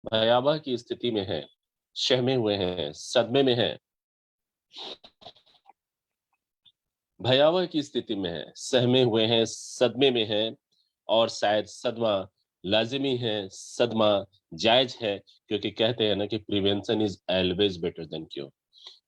भयावह की स्थिति में है, सहमे हुए हैं, सदमे में हैं, भयावह की स्थिति में है, सहमे हुए हैं, सदमे में हैं और शायद सदमा लाजिमी है, सदमा जायज है, क्योंकि कहते हैं ना कि prevention is always better than cure.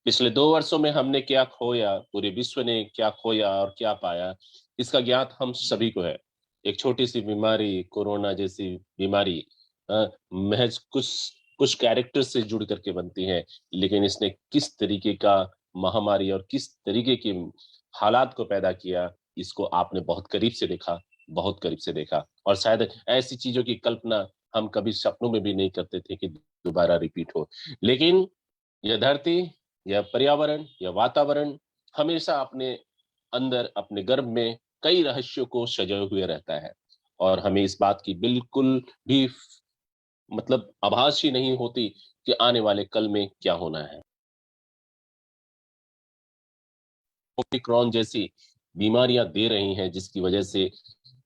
पिछले 2 वर्षों में हमने क्या खोया, पूरे विश्व ने क्या खोया और क्या पाया, इसका ज्ञात हम सभी को है। एक छोटी सी बीमारी, कोरोना जैसी बीमारी महज कुछ कुछ कैरेक्टर से जुड़ करके बनती है, लेकिन इसने किस तरीके का महामारी और किस तरीके की हालात को पैदा किया, इसको आपने बहुत करीब से देखा, बहुत करीब से देखा। और शायद ऐसी चीजों की कल्पना हम कभी सपनों में भी नहीं करते थे कि दोबारा रिपीट हो। लेकिन यह धरती, यह पर्यावरण, यह वातावरण हमेशा अपने अंदर, अपने गर्भ में कई रहस्यों को सजाए हुए रहता है और हमें इस बात की बिल्कुल भी मतलब आभास ही नहीं होती कि आने वाले कल में क्या होना है। ओमिक्रॉन जैसी बीमारियां दे रही हैं, जिसकी वजह से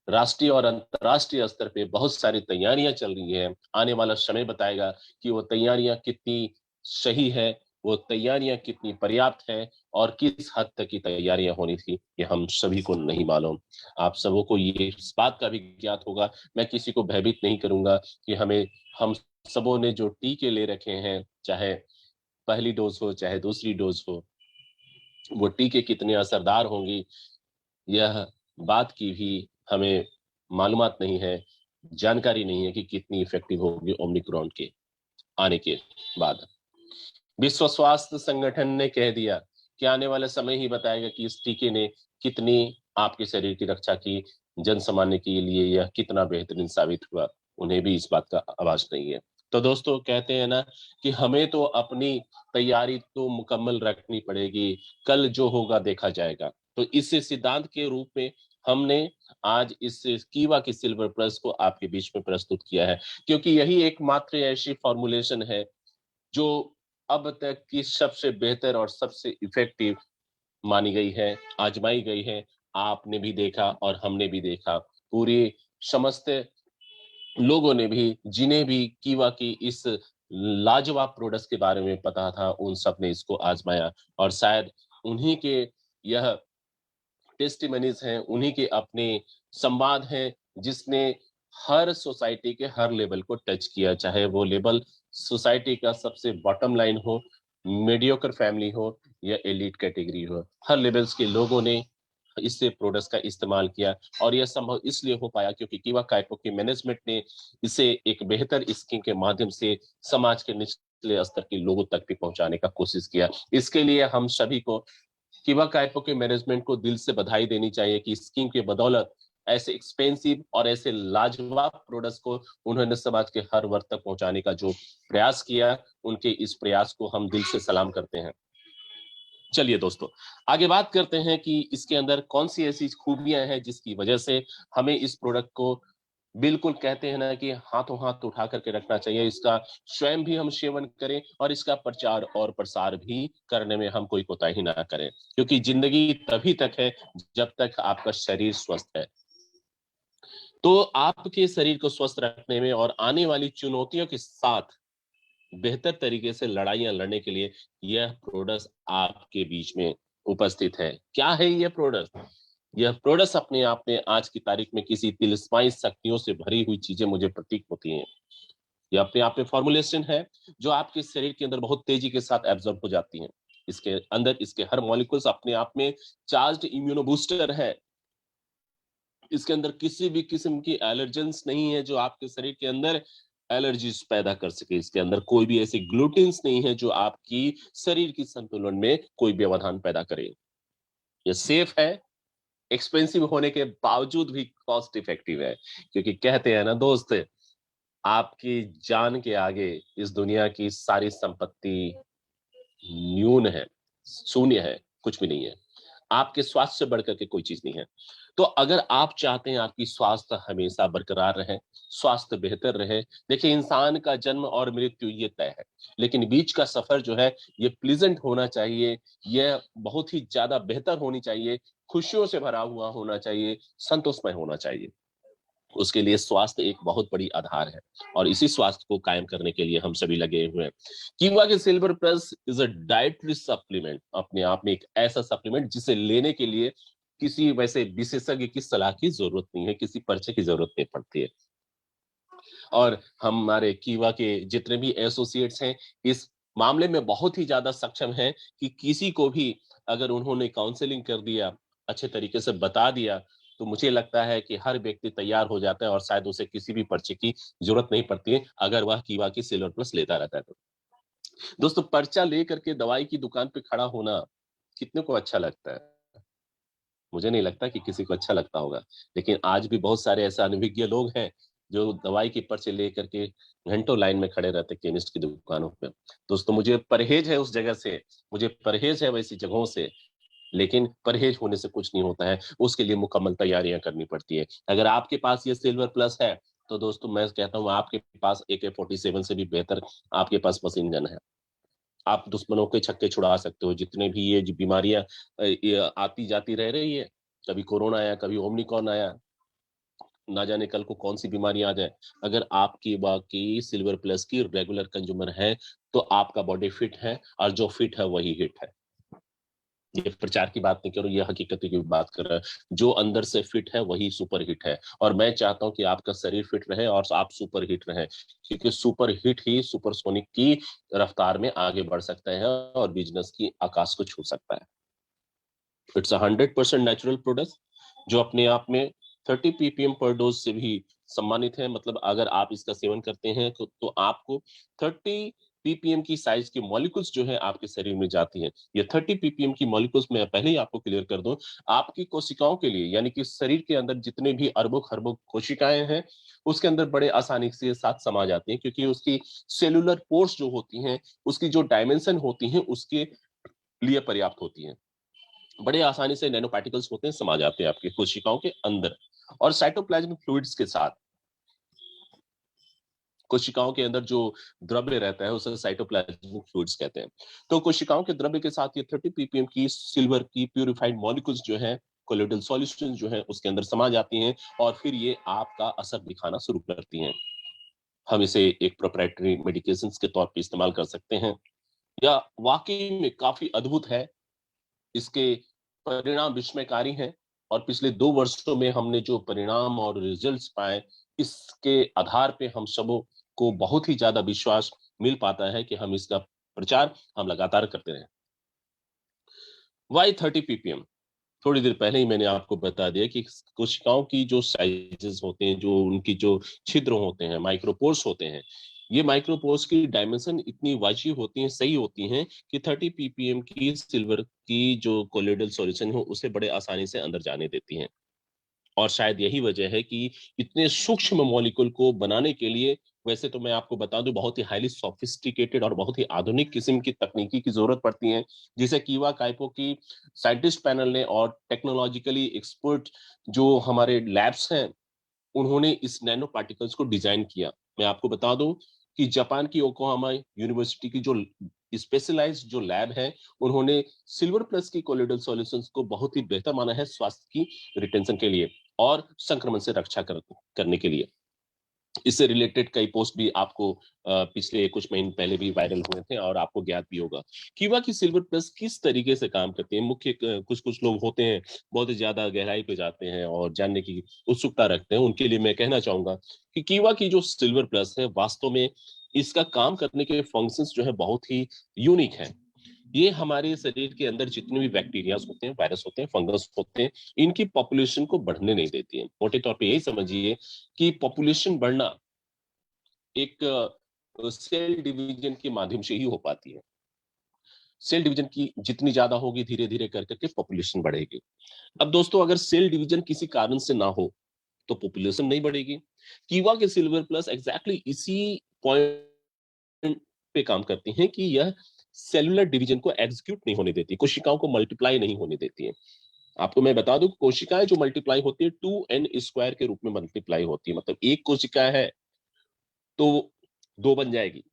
राष्ट्रीय और अंतर्राष्ट्रीय स्तर पे बहुत सारी तैयारियां चल रही हैं। आने वाला समय बताएगा कि वो तैयारियां कितनी सही है, वो तैयारियां कितनी पर्याप्त है और किस हद तक की तैयारियां होनी थी, ये हम सभी को नहीं मालूम। आप सबों को ये इस बात का भी ज्ञात होगा, मैं किसी को भयभीत नहीं करूंगा कि हम सबों ने जो टीके ले रखे हैं, चाहे पहली डोज हो चाहे दूसरी डोज हो, वो टीके कितने असरदार होंगी, यह बात की भी हमें मालूमात नहीं है, जानकारी नहीं है कि कितनी इफेक्टिव होगी ओमिक्रॉन के आने के बाद। विश्व स्वास्थ्य संगठन ने कह दिया कि आने वाला समय ही बताएगा कि इस टीके ने कितनी आपके शरीर की रक्षा की, जन सामान्य के लिए यह कितना बेहतरीन साबित हुआ, उन्हें भी इस बात का आभास नहीं है। तो दोस्तों, कहते हैं ना कि हमें तो अपनी तैयारी तो मुकम्मल रखनी पड़ेगी, कल जो होगा देखा जाएगा। तो इस सिद्धांत के रूप में हमने आज इस कीवा की सिल्वर प्लस को आपके बीच में प्रस्तुत किया है, क्योंकि यही एकमात्र ऐसी फॉर्मुलेशन है जो अब तक की सबसे बेहतर और सबसे इफेक्टिव मानी गई है, आजमाई गई है। आपने भी देखा और हमने भी देखा, पूरे समस्त लोगों ने भी, जिन्हें भी कीवा की इस लाजवाब प्रोडक्ट्स के बारे में पता था, उन सब ने इसको आजमाया और शायद उन्हीं के यह टेस्टिमनीज हैं, उन्हीं के अपने संवाद हैं, जिसने हर सोसाइटी के हर लेवल को टच किया, चाहे वो लेवल सोसाइटी का सबसे बॉटम लाइन हो, मीडियोकर फैमिली हो या एलीट कैटेगरी हो, हर लेवल्स के लोगों ने इससे प्रोडक्ट्स का इस्तेमाल किया। और यह संभव इसलिए हो पाया क्योंकि कीवा काइपो की मैनेजमेंट ने इसे एक बेहतर स्कीम के माध्यम से समाज के निचले स्तर के लोगों तक भी पहुंचाने का कोशिश किया। इसके लिए हम सभी को कीवा काइपो के मैनेजमेंट को दिल से बधाई देनी चाहिए कि स्कीम के बदौलत ऐसे एक्सपेंसिव और ऐसे लाजवाब प्रोडक्ट्स को उन्होंने समाज के हर वर्ग तक पहुंचाने का जो प्रयास किया, उनके इस प्रयास को हम दिल से सलाम करते हैं। चलिए दोस्तों, आगे बात करते हैं कि इसके अंदर कौन सी ऐसी खूबियां हैं जिसकी वजह से हमें इस प्रोडक्ट को बिल्कुल, कहते हैं ना कि हाथों हाथ उठा करके रखना चाहिए, इसका स्वयं भी हम सेवन करें और इसका प्रचार और प्रसार भी करने में हम कोई कोताही ना करें, क्योंकि जिंदगी तभी तक है जब तक आपका शरीर स्वस्थ है। तो आपके शरीर को स्वस्थ रखने में और आने वाली चुनौतियों के साथ बेहतर तरीके से लड़ाइयां लड़ने के लिए यह प्रोडक्ट्स आपके बीच में उपस्थित है। क्या है ये प्रोडक्ट? यह प्रोडक्ट्स अपने आप में आज की तारीख में किसी तिलिस्माई शक्तियों से भरी हुई चीजें मुझे प्रतीत होती हैं। यह अपने आप में फॉर्मुलेशन है जो आपके शरीर के अंदर बहुत तेजी के साथ एब्जॉर्ब हो जाती हैं। इसके अंदर इसके हर मॉलिक्यूल्स अपने आप में चार्ज्ड इम्यूनो बूस्टर है। इसके अंदर किसी भी किस्म की एलर्जेंस नहीं है जो आपके शरीर के अंदर एलर्जीज पैदा कर सके। इसके अंदर कोई भी ऐसे ग्लूटेन्स नहीं है जो आपकी शरीर की संतुलन में कोई व्यवधान पैदा करे। ये सेफ है, एक्सपेंसिव होने के बावजूद भी कॉस्ट इफेक्टिव है, क्योंकि कहते हैं ना दोस्त, आपकी जान के आगे इस दुनिया की सारी संपत्ति न्यून है, शून्य है, कुछ भी नहीं है। आपके स्वास्थ्य से बढ़कर के कोई चीज नहीं है। तो अगर आप चाहते हैं आपकी स्वास्थ्य हमेशा बरकरार रहे, स्वास्थ्य बेहतर रहे, देखिए इंसान का जन्म और मृत्यु ये तय है, लेकिन बीच का सफर जो है ये प्लीजेंट होना चाहिए, यह बहुत ही ज्यादा बेहतर होनी चाहिए, खुशियों से भरा हुआ होना चाहिए, संतोषमय होना चाहिए। उसके लिए स्वास्थ्य एक बहुत बड़ी आधार है और इसी स्वास्थ्य को कायम करने के लिए हम सभी लगे हुए हैं। कीवा के silver plus is a dietary supplement, अपने आप में एक ऐसा सप्लीमेंट जिसे लेने के लिए किसी वैसे विशेषज्ञ की सलाह की जरूरत नहीं है, किसी पर्चे की जरूरत नहीं पड़ती है। और हमारे कीवा के जितने भी एसोसिएट्स हैं इस मामले में बहुत ही ज्यादा सक्षम हैं कि किसी को भी अगर उन्होंने काउंसलिंग कर दिया, अच्छे तरीके से बता दिया, तो मुझे लगता है कि हर व्यक्ति तैयार हो जाता है और शायद उसे किसी भी पर्चे की जरूरत नहीं पड़ती है अगर वह कीवा की सिल्वर प्लस लेता रहता है तो। दोस्तों, पर्चा लेकर के दवाई की दुकान पे खड़ा होना कितने को अच्छा लगता है? मुझे नहीं लगता कि किसी को अच्छा लगता होगा। लेकिन आज भी बहुत सारे ऐसे अनभिज्ञ लोग हैं, जो दवाई की पर्ची लेकर के घंटों लाइन में खड़े रहते हैं केमिस्ट की दुकानों पे। दोस्तों, मुझे परहेज है उस जगह से, मुझे परहेज है वैसी जगहों से, लेकिन परहेज होने से कुछ नहीं होता है, उसके लिए मुकम्मल तैयारियाँ करनी पड़ती है। अगर आपके पास ये सिल्वर प्लस है, तो दोस्तों मैं कहता हूँ आपके पास AK-47 से भी बेहतर आपके पास मशीन गन है। आप दुश्मनों के छक्के छुड़ा सकते हो। जितने भी ये जो बीमारियां ये आती जाती रह रही है, कभी कोरोना आया, कभी ओमिक्रॉन आया, ना जाने कल को कौन सी बीमारी आ जाए। अगर आपकी बाकी सिल्वर प्लस की रेगुलर कंज्यूमर है तो आपका बॉडी फिट है और जो फिट है वही हिट है। ये प्रचार की बात नहीं कर रहा हूं, ये हकीकत की बात कर रहा है। जो अंदर से फिट है वही सुपर हिट है और मैं चाहता हूं कि आपका शरीर फिट रहे और आप सुपर हिट रहे, क्योंकि सुपर हिट ही सुपरसोनिक की रफ्तार में आगे बढ़ सकते हैं और बिजनेस की आकाश को छू सकता है। इट्स अ 100% नेचुरल प्रोडक्ट जो अपने आप में 30 ppm पर डोज से भी सम्मानित है। मतलब अगर आप इसका सेवन करते हैं तो आपको 30 ppm की साइज की मॉलिक्यूल्स जो है आपके शरीर में जाती हैं। ये 30 ppm की मॉलिक्यूल्स मैं पहले ही आपको क्लियर कर दूं, आपकी कोशिकाओं के लिए, यानी कि शरीर के अंदर जितने भी अरबों खरबों कोशिकाएं हैं उसके अंदर बड़े आसानी से साथ समा जाती हैं, क्योंकि उसकी सेलुलर पोर्स जो होती हैं, उसकी जो डायमेंशन होती हैं उसके लिए पर्याप्त होती हैं। बड़े आसानी से नैनो पार्टिकल्स होते हैं, समा जाते हैं आपकी कोशिकाओं के अंदर। और साइटोप्लाज्मिक फ्लूइड्स के साथ कोशिकाओं के अंदर जो द्रव्य रहता है उसे साइटोप्लाज्मिक फ्लूइड्स कहते हैं। तो कोशिकाओं के द्रव्य के साथ ये 30 ppm की सिल्वर की प्यूरिफाइड मॉलिक्यूल्स जो है, कोलोइडल सॉल्यूशन जो है उसके अंदर समा जाती हैं और फिर ये आपका असर दिखाना शुरू करती हैं। हम इसे एक प्रोप्राइटरी मेडिकेशंस के तौर पे इस्तेमाल कर सकते हैं। या वाकई में काफी अद्भुत है, इसके परिणाम विस्मयकारी हैं और पिछले 2 वर्षों में हमने जो परिणाम और रिजल्ट्स पाए, इसके आधार पे हम सबों को बहुत ही ज़्यादा विश्वास मिल पाता है कि हम इसका प्रचार हम लगातार करते रहें। Why 30 ppm? थोड़ी देर पहले ही मैंने आपको बता दिया कि कोशिकाओं की जो साइजेस होते हैं, जो उनकी जो छिद्र होते हैं, माइक्रोपोर्स होते हैं, ये माइक्रोपोर्स की डायमेंशन इतनी वाजिब होती हैं, सही होती हैं कि 30 पीपीएम की सिल्वर की जो कोलोइडल सॉल्यूशन हो उसे बड़े आसानी से अंदर जाने देती हैं। और शायद यही वजह है कि इतने सूक्ष्म मॉलिक्यूल को बनाने के लिए, वैसे तो मैं आपको बता दूं, बहुत ही हाईली सोफिस्टिकेटेड और बहुत ही आधुनिक किस्म की तकनीकी की जरूरत पड़ती है, जिसे कीवा काइपो की साइंटिस्ट पैनल ने और टेक्नोलॉजिकली एक्सपर्ट जो हमारे लैब्स हैं उन्होंने इस नैनो पार्टिकल्स को डिजाइन किया। मैं आपको बता दूं कि जापान की योकोहामा यूनिवर्सिटी की जो स्पेशलाइज्ड जो लैब है, उन्होंने सिल्वर प्लस की कोलोइडल सॉल्यूशंस को बहुत ही बेहतर माना है स्वास्थ्य की रिटेंशन के लिए और संक्रमण से रक्षा करने के लिए। इससे रिलेटेड कई पोस्ट भी आपको पिछले कुछ महीने पहले भी वायरल हुए थे और आपको ज्ञात भी होगा। कीवा की सिल्वर प्लस किस तरीके से काम करती है। मुख्य कुछ कुछ लोग होते हैं बहुत ही ज्यादा गहराई पे जाते हैं और जानने की उत्सुकता रखते हैं, उनके लिए मैं कहना चाहूंगा कि कीवा की जो सिल्वर प्लस है वास्तव में इसका काम करने के फंक्शंस जो है बहुत ही यूनिक है। ये हमारे शरीर के अंदर जितने भी बैक्टीरियाज होते हैं, वायरस होते हैं, फंगस होते हैं, इनकी पॉपुलेशन को बढ़ने नहीं देती है। मोटे तौर पे यही समझिए कि पॉपुलेशन बढ़ना एक सेल डिवीजन के माध्यम से ही हो पाती है। सेल डिवीजन की जितनी ज्यादा होगी धीरे धीरे कर करके पॉपुलेशन बढ़ेगी। अब दोस्तों, अगर सेल डिवीजन किसी कारण से ना हो तो पॉपुलेशन नहीं बढ़ेगी। कीवा के सिल्वर प्लस एग्जैक्टली इसी पॉइंट पे काम करती हैं कि यह सेलुलर डिवीजन को एग्जीक्यूट नहीं होने देती, कोशिकाओं को मल्टीप्लाई नहीं होने देती है। आपको मैं बता दूं, कोशिकाएं जो मल्टीप्लाई होती है 2n² के रूप में मल्टीप्लाई होती है। मतलब एक कोशिका है तो 2 बन जाएगी,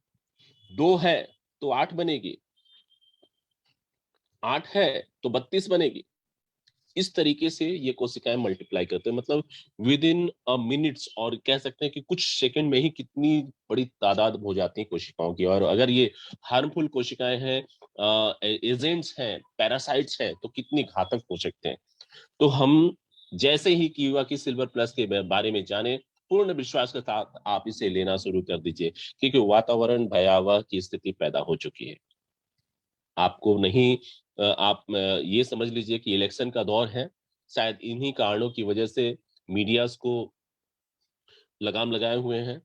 2 है तो 8 बनेगी, 8 है तो 32 बनेगी। इस तरीके से ये कोशिकाएं मल्टीप्लाई करते हैं, मतलब विद इन अ मिनट्स, और कह सकते हैं कि कुछ सेकंड में ही कितनी बड़ी तादाद हो जाती है कोशिकाओं की। और अगर ये हार्मफुल कोशिकाएं हैं, एजेंट्स हैं, पैरासाइट्स हैं, तो कितनी घातक हो सकते हैं। तो हम जैसे ही कीवा की सिल्वर प्लस के बारे में जाने, पूर्ण विश्वास के साथ आप इसे लेना शुरू कर दीजिए, क्योंकि वातावरण भयावह की स्थिति पैदा हो चुकी है। आपको नहीं आप ये समझ लीजिए कि इलेक्शन का दौर है। शायद इन्हीं कारणों की वजह से मीडियाज़ को लगाम लगाए हुए हैं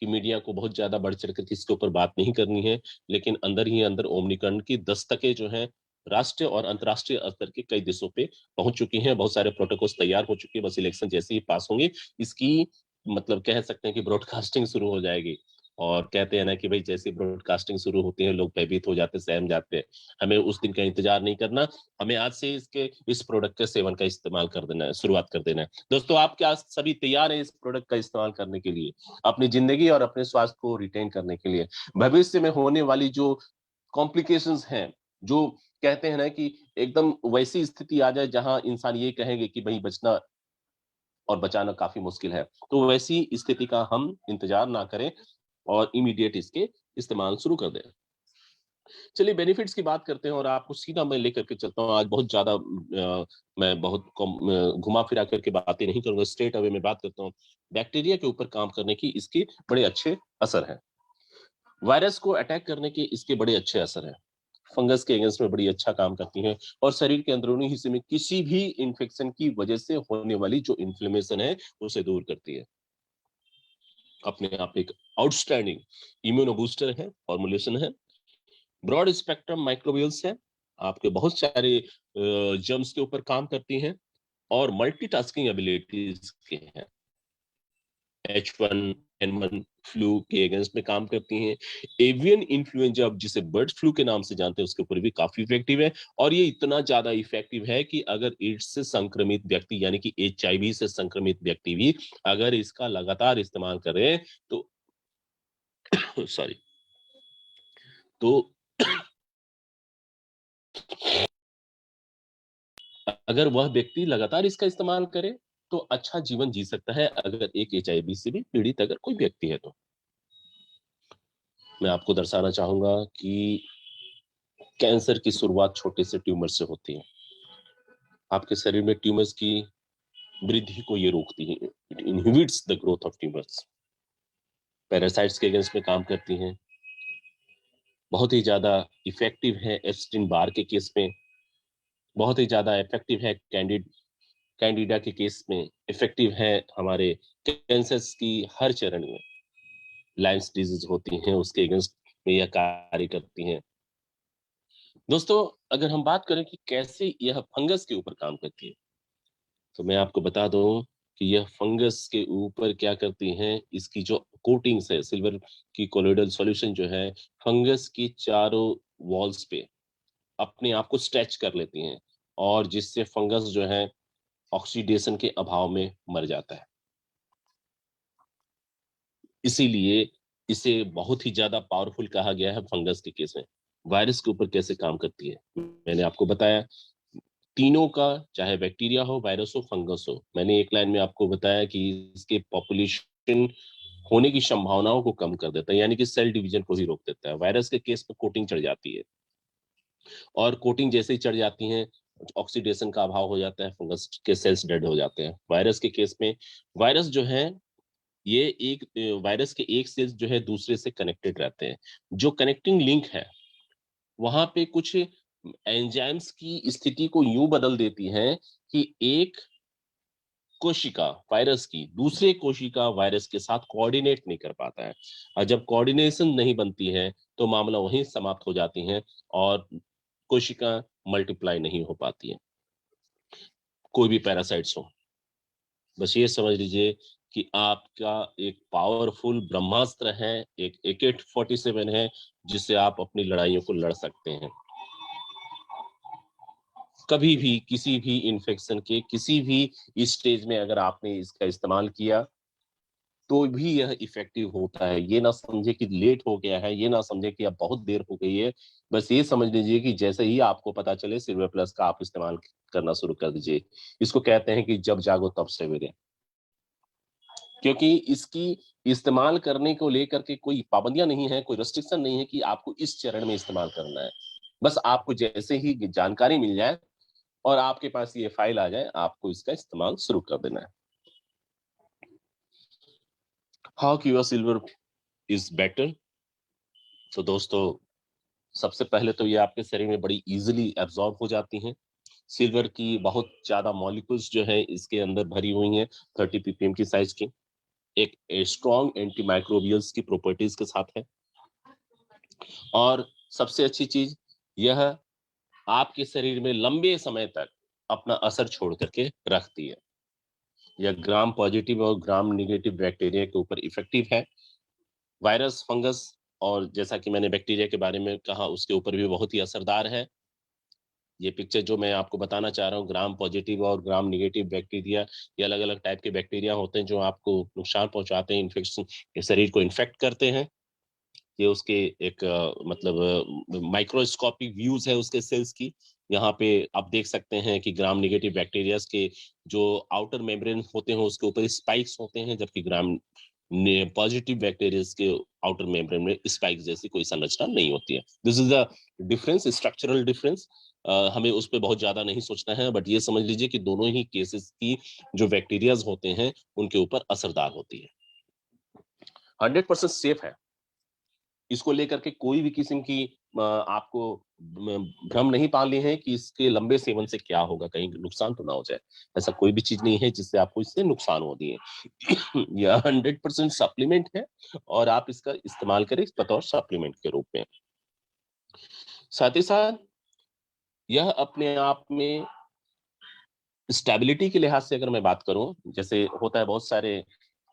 कि मीडिया को बहुत ज़्यादा बढ़-चढ़ कर के इसके ऊपर बात नहीं करनी है। लेकिन अंदर ही अंदर ओमनीकरण की दस्तकें जो हैं, राष्ट्रीय और अंतर्राष्ट्रीय स्तर के कई देशों पे पहुँच चुकी हैं। बहुत सारे प्रोटोकॉल्स तैयार हो चुके हैं, बस इलेक्शन जैसे ही पास होंगे, इसकी मतलब कह सकते हैं कि ब्रॉडकास्टिंग शुरू हो जाएगी। और कहते हैं ना कि भई जैसे ब्रॉडकास्टिंग शुरू होती है, लोग भयभीत हो जाते हैं, सहम जाते हैं। हमें उस दिन का इंतज़ार नहीं करना, हमें आज से इस प्रोडक्ट के सेवन का इस्तेमाल कर देना है, शुरुआत कर देना है। दोस्तों, आप क्या सभी तैयार हैं इस प्रोडक्ट का इस्तेमाल करने के लिए, अपनी जिंदगी और अपने स्वास्थ्य को रिटेन करने के लिए? भविष्य में होने वाली जो कॉम्प्लिकेशंस हैं, जो कहते हैं ना कि एकदम वैसी स्थिति आ जाए जहां इंसान ये कहेंगे कि भाई बचना और बचाना काफी मुश्किल है, तो वैसी स्थिति का हम इंतजार ना करें और इमीडिएट इसके इस्तेमाल शुरू कर दें। चलिए बेनिफिट्स की बात करते हैं, और आपको सीधा मैं लेकर के चलता हूँ। आज बहुत ज़्यादा मैं बहुत घुमा-फिरा करके बातें नहीं करूँगा, स्ट्रेट अवे में बात करता हूँ। बैक्टीरिया के ऊपर काम करने की इसके बड़े अच्छे असर हैं। वायरस को अटैक करने के इसके बड़े अच्छे असर हैं। फंगस के अगेंस्ट में बड़ी अच्छा काम करती हैं, और शरीर के अंदरूनी हिस्से में किसी भी इन्फेक्शन की वजह से होने वाली जो इन्फ्लेमेशन है, उसे दूर करती है। अपने आप एक आउटस्टैंडिंग इम्यूनो बूस्टर है, फॉर्मुलेशन है। ब्रॉड स्पेक्ट्रम माइक्रोबियल्स हैं, आपके बहुत सारे जर्म्स के ऊपर काम करती हैं, और मल्टीटास्किंग एबिलिटीज के हैं। H1N1 फ्लू के अगेंस्ट में काम करती हैं। एवियन इन्फ्लुएंजा, अब जिसे बर्ड फ्लू के नाम से जानते हैं, उसके ऊपर भी काफी इफेक्टिव है। और ये इतना ज्यादा इफेक्टिव है कि अगर एड्स से संक्रमित व्यक्ति, यानी कि HIV से संक्रमित व्यक्ति भी अगर इसका लगातार इस्तेमाल करे, तो सॉरी, तो अगर वह व्यक्ति लगातार इसका इस्तेमाल करे, तो अच्छा जीवन जी सकता है, अगर एक HIV से भी पीड़ित अगर कोई व्यक्ति है तो। मैं आपको दर्शाना चाहूंगा कि कैंसर की शुरुआत छोटे से ट्यूमर से होती है। आपके शरीर में ट्यूमर्स की वृद्धि को ये रोकती है, it inhibits the growth of tumours. Parasites के अगेंस्ट में काम करती हैं, बहुत ही ज्यादा इफेक्टिव है एस्टिन बार के केस में, बहुत ही ज्यादा इफेक्टिव है कैंडिडा के केस में, इफेक्टिव है हमारे कैंसर्स की हर चरण में। लाइन्स डिजीज होती हैं, उसके अगेंस्ट में यह कार्य करती हैं। दोस्तों, अगर हम बात करें कि कैसे यह फंगस के ऊपर काम करती है, तो मैं आपको बता दूं कि यह फंगस के ऊपर क्या करती हैं, इसकी जो कोटिंग्स है, सिल्वर की कोलोइडल सॉल्यूशन जो है, फंगस की चारों वॉल्स पे अपने आप को स्ट्रेच कर लेती हैं, और जिससे फंगस जो है ऑक्सीडेशन के अभाव में मर जाता है। इसीलिए इसे बहुत ही ज्यादा पावरफुल कहा गया है फंगस के केस में। वायरस के ऊपर कैसे काम करती है, मैंने आपको बताया। तीनों का, चाहे बैक्टीरिया हो, वायरस हो, फंगस हो, मैंने एक लाइन में आपको बताया कि इसके पॉपुलेशन होने की संभावनाओं को कम कर देता है, यानी कि सेल डिवीजन को ही रोक देता है। वायरस के केस में कोटिंग चढ़ जाती है, और कोटिंग जैसे ही चढ़ जाती है, ऑक्सीडेशन का अभाव हो जाता है, फंगस के सेल्स डेड हो जाते हैं। वायरस के केस में, वायरस जो है ये एक वायरस के एक सेल्स जो है दूसरे से कनेक्टेड रहते हैं। जो कनेक्टिंग लिंक है, वहां पे कुछ एंजाइम्स की स्थिति को यूं बदल देती हैं कि एक कोशिका वायरस की दूसरे कोशिका वायरस के साथ कोऑर्डिनेट नहीं कर पाता है, और जब कोऑर्डिनेशन नहीं बनती है, तो मामला वहीं समाप्त हो जाती है, और कोशिका मल्टीप्लाई नहीं हो पाती है, कोई भी पैरासाइट्स हो। बस ये समझ लीजिए कि आपका एक पावरफुल ब्रह्मास्त्र है, एक AK-47 है, जिससे आप अपनी लड़ाइयों को लड़ सकते हैं। कभी भी किसी भी इन्फेक्शन के किसी भी स्टेज में अगर आपने इसका इस्तेमाल किया, तो भी यह इफेक्टिव होता है। ये ना समझे कि लेट हो गया है, ये ना समझे कि अब बहुत देर हो गई है, बस ये समझ लीजिए कि जैसे ही आपको पता चले सिल्वर प्लस का आप इस्तेमाल करना शुरू कर दीजिए। इसको कहते हैं कि जब जागो तब सवेरे। क्योंकि इसकी इस्तेमाल करने को लेकर के कोई पाबंदियां नहीं है, कोई रेस्ट्रिक्शन नहीं है कि आपको इस चरण में इस्तेमाल करना है। बस आपको जैसे ही जानकारी मिल जाए और आपके पास ये फाइल आ जाए, आपको इसका इस्तेमाल शुरू कर देना है। हाउ क्यूआ सिल्वर इज बेटर। तो दोस्तों, सबसे पहले तो ये आपके शरीर में बड़ी इजीली एब्जॉर्ब हो जाती हैं। सिल्वर की बहुत ज्यादा मॉलिक्यूल्स जो है इसके अंदर भरी हुई हैं, 30 ppm की साइज की। एक स्ट्रॉन्ग एंटी माइक्रोबियल्स की प्रॉपर्टीज के साथ है। और सबसे अच्छी चीज यह आपके शरीर में लंबे समय तक अपना असर छोड़ करके रखती है। यह ग्राम पॉजिटिव और ग्राम नेगेटिव बैक्टीरिया के ऊपर इफेक्टिव है। वायरस, फंगस और जैसा कि मैंने बैक्टीरिया के बारे में कहा, उसके ऊपर भी बहुत ही असरदार है। ये पिक्चर जो मैं आपको बताना चाह रहा हूँ, ग्राम पॉजिटिव और ग्राम नेगेटिव बैक्टीरिया, ये अलग अलग टाइप के बैक्टीरिया होते हैं जो आपको नुकसान पहुंचाते हैं, इन्फेक्शन, शरीर को इन्फेक्ट करते हैं। ये उसके एक मतलब माइक्रोस्कोपिक व्यूज है उसके सेल्स की। यहाँ पे आप देख सकते हैं कि ग्राम नेगेटिव बैक्टीरियाज के जो आउटर मेम्ब्रेन होते हैं उसके ऊपर स्पाइक्स होते हैं, जबकि ग्राम पॉजिटिव बैक्टीरियाज के आउटर मेम्ब्रेन में स्पाइक जैसी कोई संरचना नहीं होती है। This is the difference, structural difference. हमें उस पर बहुत ज्यादा नहीं सोचना है, बट ये समझ लीजिए कि दोनों ही केसेस की जो बैक्टीरियाज होते हैं उनके ऊपर असरदार होती है। 100% सेफ है। इसको लेकर के कोई भी किस्म की आपको भ्रम नहीं पालनी है कि इसके लंबे सेवन से क्या होगा, कहीं नुकसान तो ना हो जाए। ऐसा कोई भी चीज नहीं है जिससे आपको इससे नुकसान हो दिए। यह 100% सप्लीमेंट है और आप इसका इस्तेमाल करें बतौर सप्लीमेंट के रूप में। साथ ही साथ यह अपने आप में स्टेबिलिटी के लिहाज से अगर मैं बात करूं, जैसे होता है बहुत सारे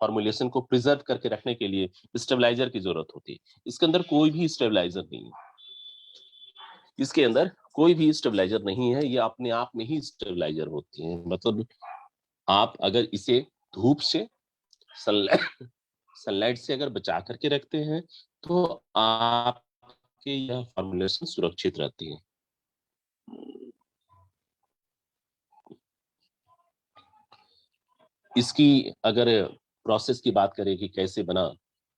फॉर्मुलेशन को प्रिजर्व करके रखने के लिए स्टेबलाइजर की जरूरत होती है। इसके अंदर कोई भी स्टेबलाइजर नहीं है। इसके अंदर कोई भी स्टेबलाइजर नहीं है, ये अपने आप में ही स्टेबलाइजर होती है। मतलब आप अगर इसे धूप से, सनलाइट सनलाइट से अगर बचा करके रखते हैं तो आपके यह फॉर्मुलेशन सुरक्षित रहती है। इसकी अगर प्रोसेस की बात करें कि कैसे बना,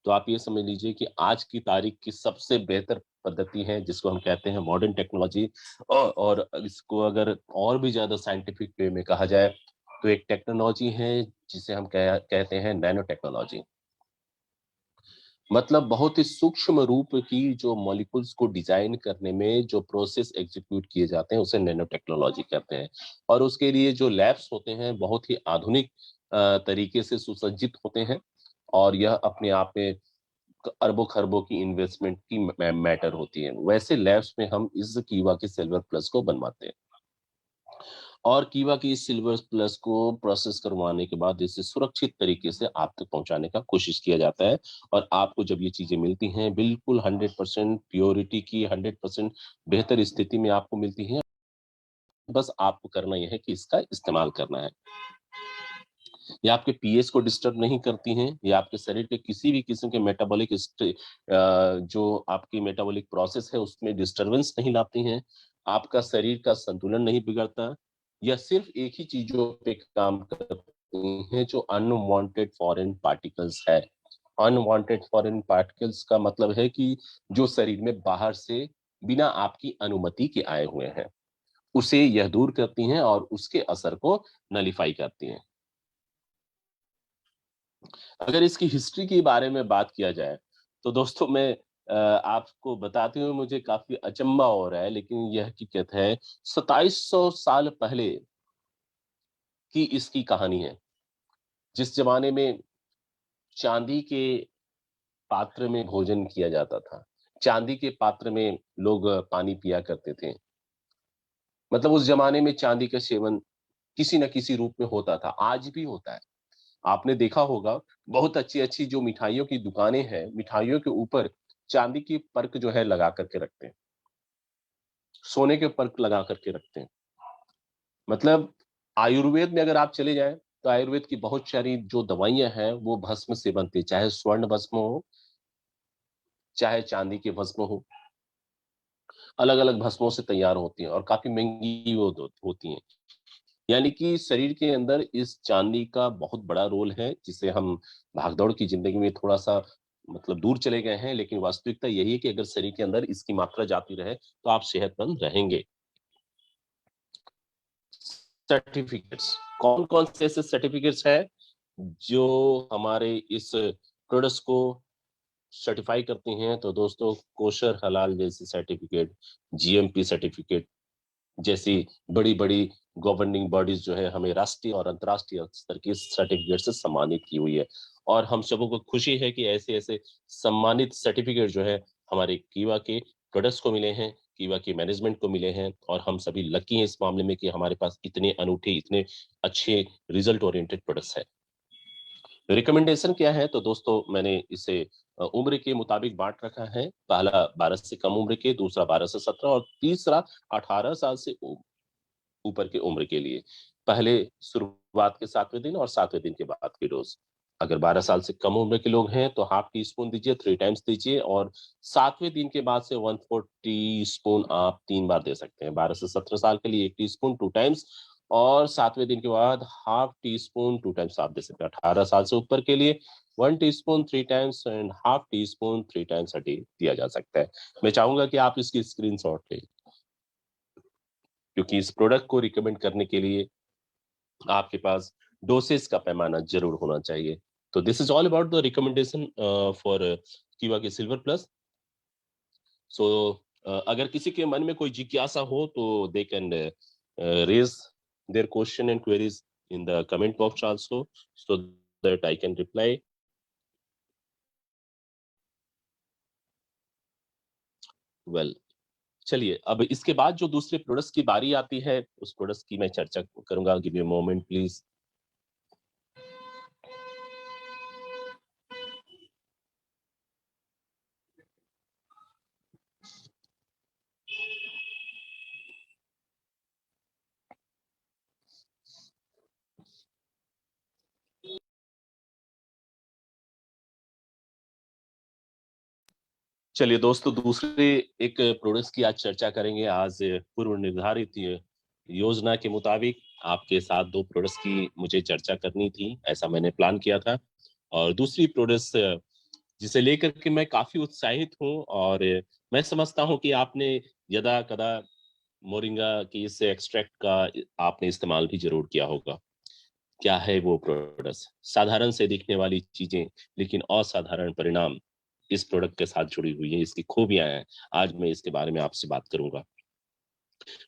तो आप ये समझ लीजिए कि आज की तारीख की सबसे बेहतर पद्धति है जिसको हम कहते हैं मॉडर्न टेक्नोलॉजी। और इसको अगर और भी ज्यादा साइंटिफिक वे में कहा जाए तो एक टेक्नोलॉजी है जिसे हम कहते हैं नैनो टेक्नोलॉजी। मतलब बहुत ही सूक्ष्म रूप की जो मॉलिक्यूल्स को डिजाइन करने में जो प्रोसेस एग्जीक्यूट किए जाते हैं उसे नैनो टेक्नोलॉजी कहते हैं। और उसके लिए जो लैब्स होते हैं बहुत ही आधुनिक तरीके से सुसज्जित होते हैं। और यह अपने आप में अरबों खरबों की इन्वेस्टमेंट की मैटर होती है। वैसे लैब्स में हम इस कीवा के सिल्वर प्लस को बनवाते हैं और कीवा की सिल्वर प्लस को प्रोसेस करवाने के बाद इसे सुरक्षित तरीके से आप तक पहुंचाने का कोशिश किया जाता है। और आपको जब ये चीजें मिलती हैं बिल्कुल 100% प्योरिटी की, 100% बेहतर स्थिति में आपको मिलती हैं। बस आपको करना यह है कि इसका इस्तेमाल करना है। ये आपके पीएच को डिस्टर्ब नहीं करती हैं, ये आपके शरीर के किसी भी किस्म के मेटाबॉलिक जो आपकी मेटाबॉलिक प्रोसेस है उसमें डिस्टरबेंस नहीं लाती हैं। आपका शरीर का संतुलन नहीं बिगड़ता। यह सिर्फ एक ही चीजों पे काम करती हैं जो अनवांटेड फॉरेन पार्टिकल्स है। अनवांटेड फॉरेन पार्टिकल्स का मतलब है कि जो शरीर में बाहर से बिना आपकी अनुमति के आए हुए हैं, उसे यह दूर करती हैं और उसके असर को नलीफाई करती हैं। अगर इसकी हिस्ट्री के बारे में बात किया जाए तो दोस्तों मैं आपको बताते हुए मुझे काफी अचंभा हो रहा है, लेकिन यह हकीकत है। 2700 साल पहले की इसकी कहानी है। जिस जमाने में चांदी के पात्र में भोजन किया जाता था, चांदी के पात्र में लोग पानी पिया करते थे। मतलब उस जमाने में चांदी का सेवन किसी न किसी रूप में होता था, आज भी होता है। आपने देखा होगा बहुत अच्छी-अच्छी जो मिठाइयों की दुकानें हैं, मिठाइयों के ऊपर चांदी की पर्क जो है लगा करके रखते हैं। सोने के पर्क लगा करके रखते हैं। मतलब आयुर्वेद में अगर आप चले जाएँ तो आयुर्वेद की बहुत सारी जो दवाइयां हैं वो भस्म से बनती है, चाहे स्वर्ण भस्म हो, चाहे चांदी के भस्म हो, अलग अलग भस्मों से तैयार होती हैं और काफी महंगी होती हैं। यानी कि शरीर के अंदर इस चांदी का बहुत बड़ा रोल है, जिसे हम भागदौड़ की जिंदगी में थोड़ा सा मतलब दूर चले गए हैं, लेकिन वास्तविकता यही है कि अगर शरीर के अंदर इसकी मात्रा जाती रहे तो आप सेहतमंद रहेंगे। सर्टिफिकेट्स, कौन कौन से ऐसे सर्टिफिकेट्स है जो हमारे इस प्रोडक्ट्स को सर्टिफाई करती हैं? तो दोस्तों, कोशर हलाल जैसी सर्टिफिकेट, जीएमपी सर्टिफिकेट जैसी बड़ी बड़ी गवर्निंग बॉडीज जो है हमें राष्ट्रीय और अंतर्राष्ट्रीय स्तर की सर्टिफिकेट से सम्मानित की हुई है। और हम सबों को खुशी है कि ऐसे ऐसे सम्मानित सर्टिफिकेट जो है हमारे कीवा के प्रोडक्ट्स को मिले हैं, कीवा के मैनेजमेंट को मिले हैं, और हम सभी लकी हैं इस मामले में कि हमारे पास इतने अनूठे, इतने अच्छे रिजल्ट ओरिएंटेड प्रोडक्ट्स हैं। रिकमेंडेशन क्या है? तो दोस्तों, मैंने इसे उम्र के मुताबिक बांट रखा है। पहला 12 से कम उम्र के, दूसरा 12 से 17, और तीसरा 18 साल से ऊपर की उम्र के लिए। पहले शुरुआत के 7वें दिन और 7वें दिन के बाद की डोज। अगर 12 साल से कम उम्र के लोग हैं तो हाफ टी स्पून दीजिए, 3 टाइम्स दीजिए, और 7वें दिन के बाद से 1/4 टी स्पून आप 3 बार दे सकते हैं। 12 से 17 साल के लिए 1 टी स्पून 2 टाइम्स, और 7वें दिन के बाद हाफ टी स्पून 2 टाइम्स आप दे सकते हैं। 18 साल से ऊपर के लिए 1 tea spoon 3 times and half tea spoon 3 times a day दिया जा सकता है। मैं चाहूंगा कि आप इसकी स्क्रीनशॉट लें, क्योंकि इस प्रोडक्ट को रिकमेंड करने के लिए आपके पास डोसेस का पैमाना जरूर होना चाहिए। तो this is all about the recommendation for कीवा के सिल्वर प्लस। सो अगर किसी के मन में कोई जिज्ञासा हो तो they can raise their question and queries in the comment box also, so that I can reply. Well, चलिए, अब इसके बाद जो दूसरे प्रोडक्ट्स की बारी आती है, उस प्रोडक्ट्स की मैं चर्चा करूंगा। Give me a moment please. चलिए दोस्तों, दूसरे एक प्रोडक्ट्स की आज चर्चा करेंगे। आज पूर्व निर्धारित योजना के मुताबिक आपके साथ दो प्रोडक्ट्स की मुझे चर्चा करनी थी, ऐसा मैंने प्लान किया था। और दूसरी प्रोडक्ट्स जिसे लेकर के मैं काफी उत्साहित हूँ, और मैं समझता हूँ कि आपने यदा कदा मोरिंगा की इस एक्सट्रैक्ट का आपने इस्तेमाल भी जरूर किया होगा। क्या है वो प्रोडक्ट्स? साधारण से दिखने वाली चीजें लेकिन असाधारण परिणाम इस प्रोडक्ट के साथ जुड़ी हुई है, इसकी खूबियां हैं। आज मैं इसके बारे में आपसे बात करूंगा।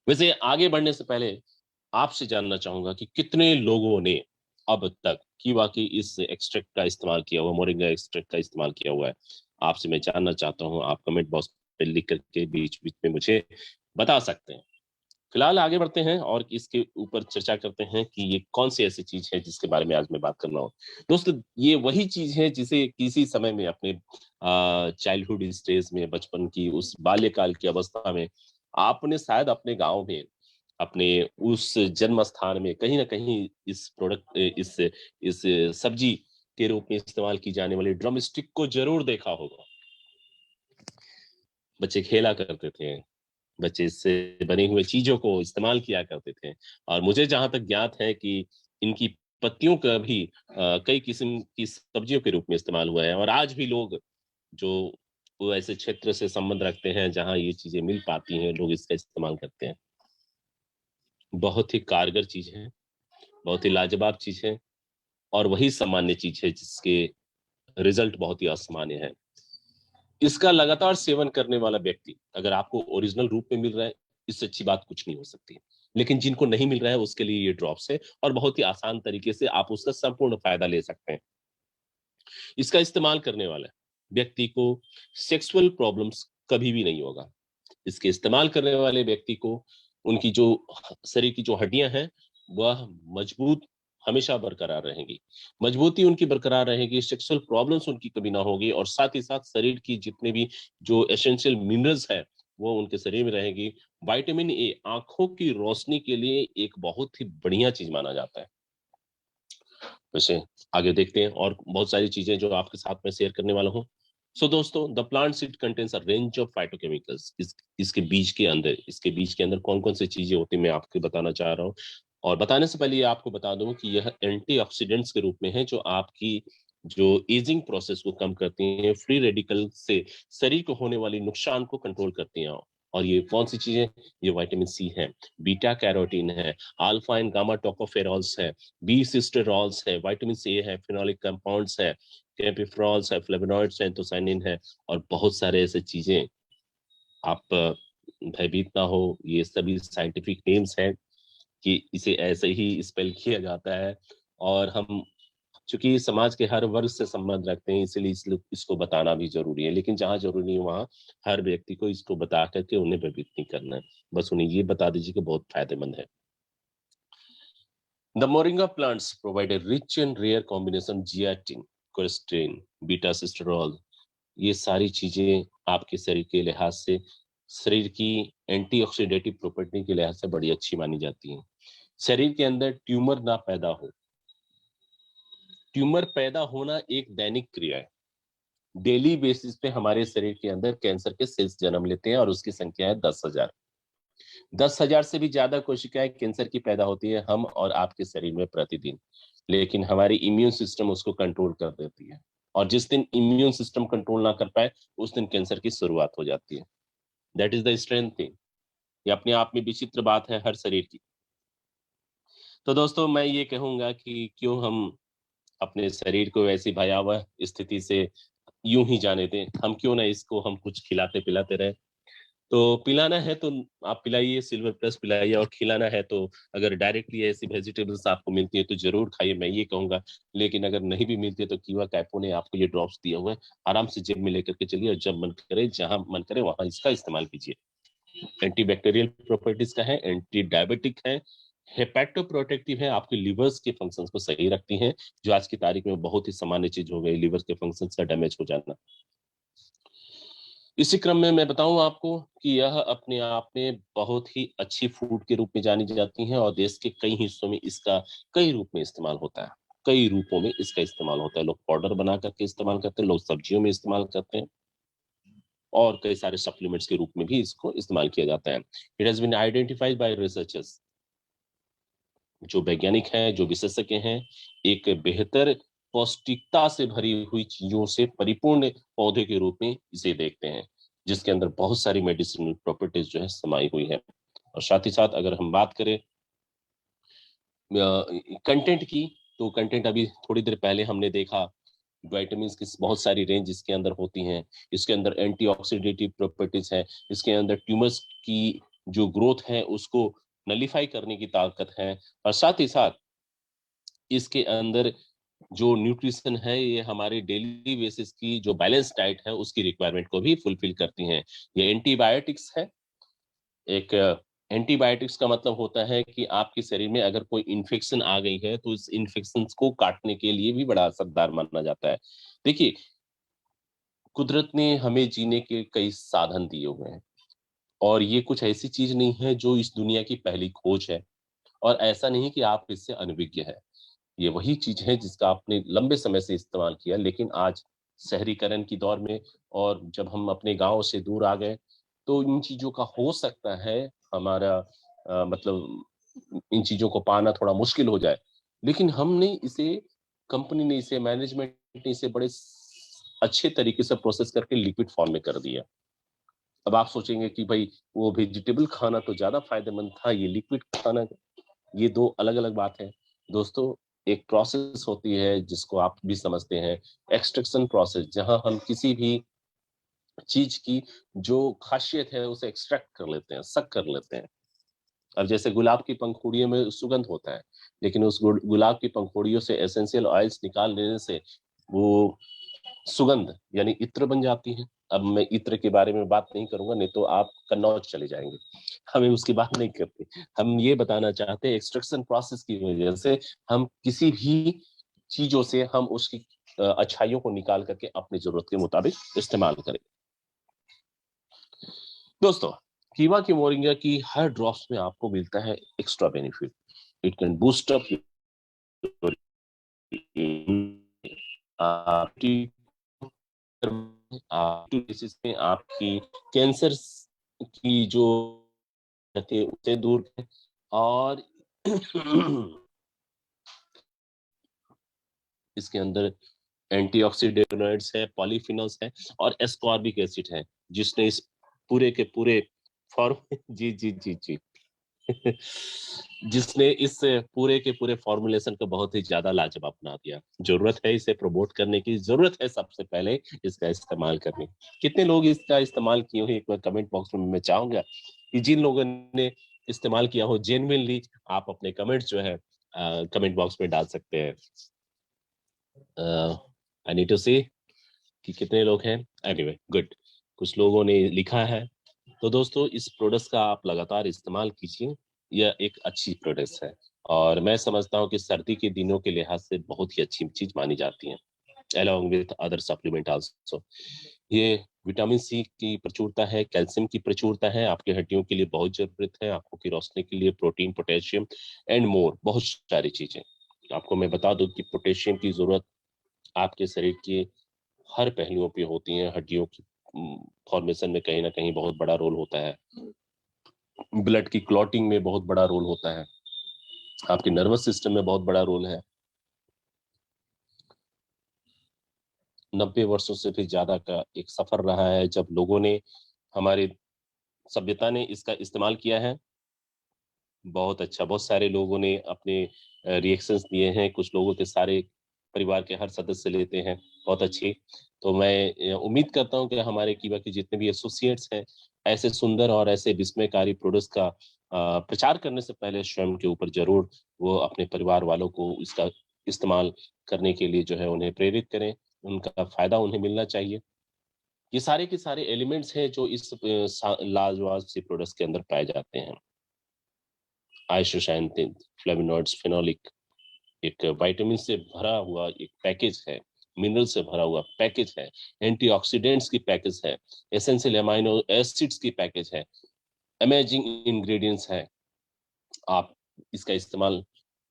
वैसे आगे बढ़ने से पहले आपसे जानना चाहूंगा कि कितने लोगों ने अब तक कीवा की इस एक्सट्रैक्ट का इस्तेमाल किया हुआ, मोरिंगा एक्सट्रैक्ट का इस्तेमाल किया हुआ है। आपसे मैं जानना चाहता हूं, आप कमेंट बॉक्स पे लिख करके बीच बीच में मुझे बता सकते हैं। फिलहाल आगे बढ़ते हैं और इसके ऊपर चर्चा करते हैं कि ये कौन सी ऐसी चीज है जिसके बारे में आज मैं बात कर रहा हूँ। दोस्तों, ये वही चीज है जिसे किसी समय में अपने चाइल्डहुड स्टेज में, बचपन की उस बाल्यकाल की अवस्था में आपने शायद अपने गांव में, अपने उस जन्म स्थान में कहीं ना कहीं इस प्रोडक्ट, इस सब्जी के रूप में इस्तेमाल की जाने वाली ड्रम स्टिक को जरूर देखा होगा। बच्चे खेला करते थे, बच्चे इससे बनी हुई चीजों को इस्तेमाल किया करते थे। और मुझे जहां तक ज्ञात है कि इनकी पत्तियों का भी कई किस्म की सब्जियों के रूप में इस्तेमाल हुआ है, और आज भी लोग जो वो ऐसे क्षेत्र से संबंध रखते हैं जहां ये चीजें मिल पाती हैं, लोग इसका इस्तेमाल करते हैं। बहुत ही कारगर चीज है, बहुत ही लाजवाब चीज है, और वही सामान्य चीज है जिसके रिजल्ट बहुत ही असामान्य है। इसका लगातार सेवन करने वाला व्यक्ति, अगर आपको ओरिजिनल रूप में मिल रहा है, इससे अच्छी बात कुछ नहीं हो सकती। लेकिन जिनको नहीं मिल रहा है उसके लिए ये ड्रॉप्स है, और बहुत ही आसान तरीके से आप उसका संपूर्ण फायदा ले सकते हैं। इसका इस्तेमाल करने वाला व्यक्ति को सेक्सुअल प्रॉब्लम्स कभी भी नहीं होगा। इसके इस्तेमाल करने वाले व्यक्ति को उनकी जो शरीर की जो हड्डियां हैं वह मजबूत हमेशा बरकरार रहेंगी, मजबूती उनकी बरकरार रहेगी, सेक्सुअल प्रॉब्लम्स उनकी कभी ना होगी, और साथ ही साथ शरीर की जितने भी जो एसेंशियल मिनरल्स है वो उनके शरीर में रहेगी। विटामिन ए आंखों की रोशनी के लिए एक बहुत ही बढ़िया चीज माना जाता है। वैसे आगे देखते हैं और बहुत सारी चीजें जो आपके साथ में शेयर करने वाला हूँ। सो दोस्तों, the plant seed contains a range of phytochemicals. इसके बीज के अंदर कौन कौन सी चीजें होती हैं मैं आपको बताना चाह रहा हूँ। और बताने से पहले ये आपको बता दूं कि यह एंटीऑक्सीडेंट्स के रूप में है, जो आपकी जो एजिंग प्रोसेस को कम करती हैं, फ्री रेडिकल से शरीर को होने वाली नुकसान को कंट्रोल करती हैं। और ये कौन सी चीजें? ये विटामिन सी है, बीटा कैरोटीन है, अल्फा एंड गामा टोकोफेरॉल्स है, बी सिस्टेरॉल्स है, विटामिन सी है, फिनोलिक कंपाउंड्स है, कैम्फिफ्रॉल्स है, फ्लेवोनॉइड्स है, एंथोसाइनिन है, और बहुत सारे ऐसे चीजें। आप भयभीत ना हो, ये सभी साइंटिफिक नेम्स हैं कि इसे ऐसे ही स्पेल किया जाता है। और हम चूंकि समाज के हर वर्ग से संबंध रखते हैं, इसलिए इसको बताना भी जरूरी है, लेकिन जहां जरूरी नहीं है वहां हर व्यक्ति को इसको बता करके उन्हें भयभीत नहीं करना है। बस उन्हें ये बता दीजिए कि बहुत फायदेमंद है। The moringa plants provide a rich and rare combination zeaxanthin, quercetin, beta-sitosterol। ये सारी चीजें आपके शरीर के लिहाज से, शरीर की एंटीऑक्सीडेटिव प्रॉपर्टी के लिहाज से बड़ी अच्छी मानी जाती हैं। शरीर के अंदर ट्यूमर ना पैदा हो। ट्यूमर पैदा होना एक दैनिक क्रिया है। डेली बेसिस पे हमारे शरीर के अंदर कैंसर के सेल्स जन्म लेते हैं और उसकी संख्या है 10,000। 10,000 से भी ज्यादा कोशिकाएं कैंसर की पैदा होती है हम और आपके शरीर में प्रतिदिन। लेकिन हमारी इम्यून सिस्टम उसको कंट्रोल कर देती है, और जिस दिन इम्यून सिस्टम कंट्रोल ना कर पाए उस दिन कैंसर की शुरुआत हो जाती है। That is the strength thing. ये अपने आप में विचित्र बात है हर शरीर की। तो दोस्तों, मैं ये कहूंगा कि क्यों हम अपने शरीर को ऐसी भयावह स्थिति से यूं ही जाने दें। हम क्यों ना इसको हम कुछ खिलाते पिलाते रहे। तो पिलाना है तो आप पिलाइए, सिल्वर प्लस पिलाइए, और खिलाना है तो अगर डायरेक्टली ऐसी वेजिटेबल्स आपको मिलती है तो जरूर खाइए, मैं ये कहूंगा। लेकिन अगर नहीं भी मिलती है तो कीवा कैपो ने आपको ये ड्रॉप्स दिया हुआ है, आराम से जेब में लेकर के चलिए और जब मन करे, जहां मन करे वहां इसका इस्तेमाल कीजिए। एंटीबैक्टीरियल प्रॉपर्टीज का है, एंटी डायबिटिक है, हेपेटो प्रोटेक्टिव है, आपके लिवर्स के फंक्शंस को सही रखती हैं, जो आज की तारीख में बहुत ही सामान्य चीज हो गई, लिवर के फंक्शंस का डैमेज हो जाना। इसी क्रम में मैं बताऊं आपको कि यह अपने आप में बहुत ही अच्छी फूड के रूप में जानी जाती हैं, और देश के कई हिस्सों में इसका कई रूप में इस्तेमाल होता है। कई रूपों में इसका इस्तेमाल होता है। लोग पाउडर बना करके इस्तेमाल करते हैं, लोग सब्जियों में इस्तेमाल करते हैं, और कई सारे सप्लीमेंट्स के रूप में भी इसको इस्तेमाल किया जाता है। It has been identified by researchers, जो वैज्ञानिक हैं, जो विशेषज्ञ हैं, एक बेहतर पौष्टिकता से भरी हुई चीजों से परिपूर्ण पौधे के रूप में इसे देखते हैं, जिसके अंदर बहुत सारी मेडिसिनल प्रॉपर्टीज जो है समाई हुई है। और साथ ही साथ अगर हम बात करें कंटेंट की, तो कंटेंट अभी थोड़ी देर पहले हमने देखा, विटामिन की बहुत सारी रेंज इसके अंदर होती हैं। इसके अंदर एंटीऑक्सीडेटिव प्रॉपर्टीज है, इसके अंदर ट्यूमर्स की जो ग्रोथ है उसको नलीफाई करने की ताकत है, और साथ ही साथ इसके अंदर जो न्यूट्रिशन है, ये हमारे डेली बेसिस की जो बैलेंस डाइट है उसकी रिक्वायरमेंट को भी फुलफिल करती हैं। ये एंटीबायोटिक्स है। एक एंटीबायोटिक्स का मतलब होता है कि आपके शरीर में अगर कोई इन्फेक्शन आ गई है तो इस इन्फेक्शन को काटने के लिए भी बड़ा असरदार माना जाता है। देखिए, कुदरत ने हमें जीने के कई साधन दिए हुए हैं, और ये कुछ ऐसी चीज नहीं है जो इस दुनिया की पहली खोज है, और ऐसा नहीं कि आप इससे अनभिज्ञ है। ये वही चीज है जिसका आपने लंबे समय से इस्तेमाल किया, लेकिन आज शहरीकरण की दौर में, और जब हम अपने गांव से दूर आ गए, तो इन चीजों का हो सकता है हमारा मतलब इन चीजों को पाना थोड़ा मुश्किल हो जाए। लेकिन हमने इसे, कंपनी ने इसे, मैनेजमेंट ने इसे बड़े अच्छे तरीके से प्रोसेस करके लिक्विड फॉर्म में कर दिया। अब आप सोचेंगे कि भाई वो वेजिटेबल खाना तो ज्यादा फायदेमंद था, ये लिक्विड खाना, ये दो अलग अलग बात है। दोस्तों, एक प्रोसेस होती है जिसको आप भी समझते हैं, एक्सट्रैक्शन प्रोसेस, जहां हम किसी भी चीज की जो खासियत है उसे एक्सट्रैक्ट कर लेते हैं, सक कर लेते हैं। अब जैसे गुलाब की पंखुड़ियों में सुगंध होता है, लेकिन उस गुलाब की पंखुड़ियों से एसेंशियल ऑयल्स निकाल लेने से वो सुगंध यानी इत्र बन जाती है। अब मैं इत्र के बारे में बात नहीं करूंगा, नहीं तो आप कन्नौज चले जाएंगे। हमें उसकी बात नहीं करते। हम ये बताना चाहते हैं, एक्सट्रैक्शन प्रोसेस की वजह से हम किसी भी चीजों से हम उसकी अच्छाइयों को निकाल करके अपनी जरूरत के मुताबिक इस्तेमाल करें। दोस्तों, कीवा की मोरिंगा की हर ड्रॉप्स में आपको मिलता है extra benefit. It can boost up आपकी बेसिस पे आपकी कैंसर की जो रहती है उसे दूर करें, और इसके अंदर एंटीऑक्सीडेंट्स है, पॉलीफिनॉल्स है और एस्कॉर्बिक एसिड है, जिसने इस पूरे के पूरे फॉर्म जी जी जी जी जिसने इस पूरे के पूरे फॉर्मुलेशन को बहुत ही ज्यादा लाजवाब बना दिया। जरूरत है इसे प्रमोट करने की, जरूरत है सबसे पहले इसका इस्तेमाल करने। कितने लोग इसका इस्तेमाल किए हैं, एक बार कमेंट बॉक्स में मैं चाहूंगा कि जिन लोगों ने इस्तेमाल किया हो जेन्युइनली, आप अपने कमेंट्स जो है कमेंट बॉक्स में डाल सकते हैं। आई नीड टू सी कि कितने लोग हैं। एनीवे गुड, कुछ लोगों ने लिखा है। तो दोस्तों इस प्रोडक्ट का आप लगातार इस्तेमाल कीजिए, यह एक अच्छी प्रोडक्ट है और मैं समझता हूँ कि सर्दी के दिनों के लिहाज से बहुत ही अच्छी चीज मानी जाती है, along with other supplement also। ये विटामिन सी की प्रचुरता है, कैल्शियम की प्रचुरता है, आपकी हड्डियों के लिए बहुत जरूरत है, आंखों की रोशनी के लिए प्रोटीन, पोटेशियम एंड मोर, बहुत सारी चीजें। आपको मैं बता दूं कि पोटेशियम की जरूरत आपके शरीर के हर पहलुओं पे होती है। हड्डियों की फॉर्मेशन में कहीं ना कहीं बहुत बड़ा रोल होता है, ब्लड की क्लॉटिंग में बहुत बड़ा रोल होता है, आपके नर्वस सिस्टम में बहुत बड़ा रोल है। 90 वर्षों से भी ज्यादा का एक सफर रहा है जब लोगों ने, हमारे सभ्यता ने इसका इस्तेमाल किया है। बहुत अच्छा, बहुत सारे लोगों ने अपने रिएक्शंस दिए हैं, कुछ लोगों के सारे परिवार के हर सदस्य लेते हैं, बहुत अच्छी। तो मैं उम्मीद करता हूं कि हमारे कीवा के जितने भी एसोसिएट्स हैं, ऐसे सुंदर और ऐसे विस्मयकारी प्रोडक्ट्स का प्रचार करने से पहले स्वयं के ऊपर जरूर वो अपने परिवार वालों को इसका इस्तेमाल करने के लिए जो है उन्हें प्रेरित करें, उनका फायदा उन्हें मिलना चाहिए। ये सारे के सारे एलिमेंट्स हैं जो इस लाजवाब सी प्रोडक्ट्स के अंदर पाए जाते हैं। आइसोसाइनिन, फ्लेवोनॉइड्स, फेनोलिक, एक विटामिन से भरा हुआ एक पैकेज है, मिनरल से भरा हुआ पैकेज है, एंटीऑक्सीडेंट्स की पैकेज है, एसेंशियल अमाइनो एसिड्स की पैकेज है, अमेजिंग इंग्रेडिएंट्स है। आप इसका इस्तेमाल